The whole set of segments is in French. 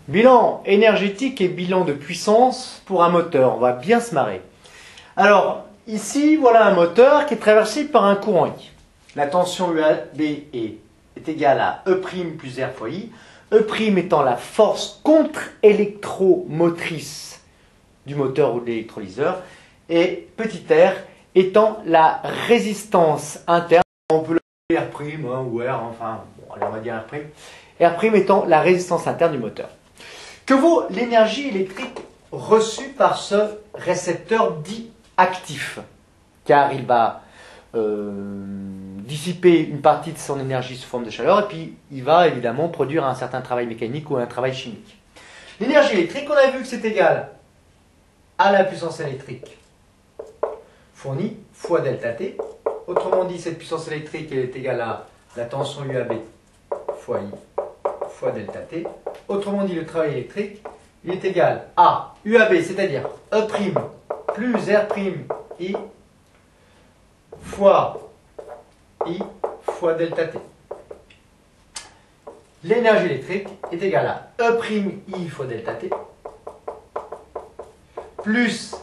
Bilan énergétique et bilan de puissance pour un moteur. On va bien se marrer. Alors, ici, voilà un moteur qui est traversé par un courant I. La tension UAB est égale à E' plus R fois I. E' étant la force contre-électromotrice du moteur ou de l'électrolyseur. Et petit r étant la résistance interne. On peut l'appeler R', ou R, enfin, bon, allez, on va dire R'. R' étant la résistance interne du moteur. Que vaut l'énergie électrique reçue par ce récepteur dit actif? Car il va dissiper une partie de son énergie sous forme de chaleur et puis il va évidemment produire un certain travail mécanique ou un travail chimique. L'énergie électrique, on a vu que c'est égal à la puissance électrique fournie fois delta T. Autrement dit, cette puissance électrique elle est égale à la tension UAB fois I fois delta T. Autrement dit, le travail électrique il est égal à UAB, c'est-à-dire E' plus R' I fois I fois delta T. L'énergie électrique est égale à E' I fois delta T plus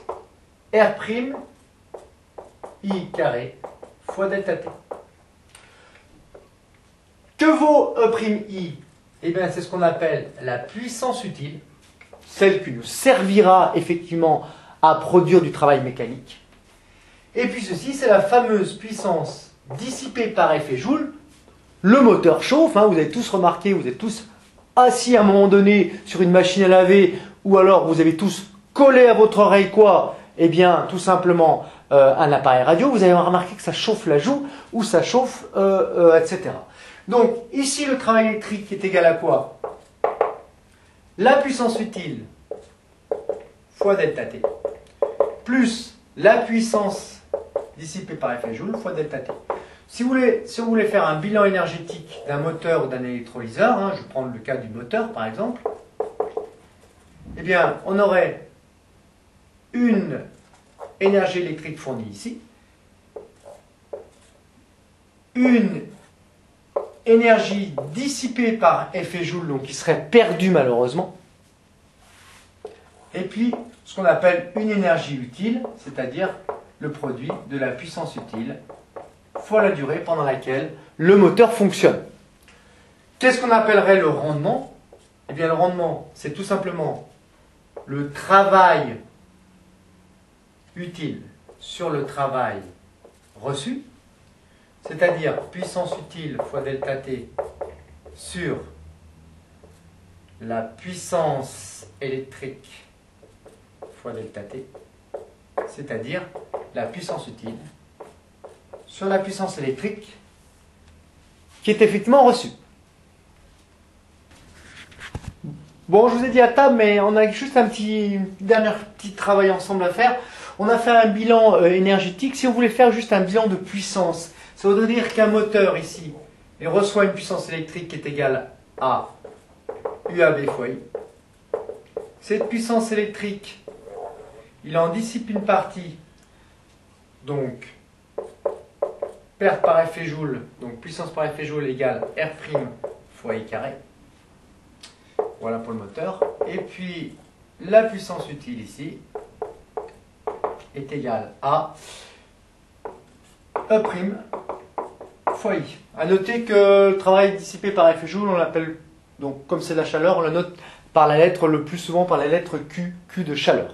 R' I carré fois delta T. Que vaut E' I? Eh bien, c'est ce qu'on appelle la puissance utile, celle qui nous servira effectivement à produire du travail mécanique. Et puis ceci, c'est la fameuse puissance dissipée par effet Joule. Le moteur chauffe, hein, vous avez tous remarqué, vous êtes tous assis à un moment donné sur une machine à laver, ou alors vous avez tous collé à votre oreille quoi? Eh bien, tout simplement un appareil radio, vous avez remarqué que ça chauffe la joue, ou ça chauffe, etc. Donc, ici, le travail électrique est égal à quoi? La puissance utile fois delta T, plus la puissance dissipée par effet Joule fois delta T. Si vous voulez faire un bilan énergétique d'un moteur ou d'un électrolyseur, hein, je vais prendre le cas du moteur par exemple, eh bien, on aurait une énergie électrique fournie ici, une énergie dissipée par effet Joule, donc qui serait perdue malheureusement, et puis ce qu'on appelle une énergie utile, c'est-à-dire le produit de la puissance utile fois la durée pendant laquelle le moteur fonctionne. Qu'est-ce qu'on appellerait le rendement? Eh bien le rendement, c'est tout simplement le travail utile sur le travail reçu, c'est-à-dire puissance utile fois delta T sur la puissance électrique fois delta T, c'est-à-dire la puissance utile sur la puissance électrique qui est effectivement reçue. Bon, je vous ai dit à table, mais on a juste un dernier petit travail ensemble à faire. On a fait un bilan énergétique. Si on voulait faire juste un bilan de puissance, ça voudrait dire qu'un moteur ici, il reçoit une puissance électrique qui est égale à UAB fois I. Cette puissance électrique, il en dissipe une partie, donc perte par effet Joule, donc puissance par effet Joule égale R' fois I carré. Voilà pour le moteur. Et puis la puissance utile ici est égale à E' fois I. A noter que le travail dissipé par effet Joule, on l'appelle, donc comme c'est la chaleur, on le note par la lettre, le plus souvent par la lettre Q, Q de chaleur.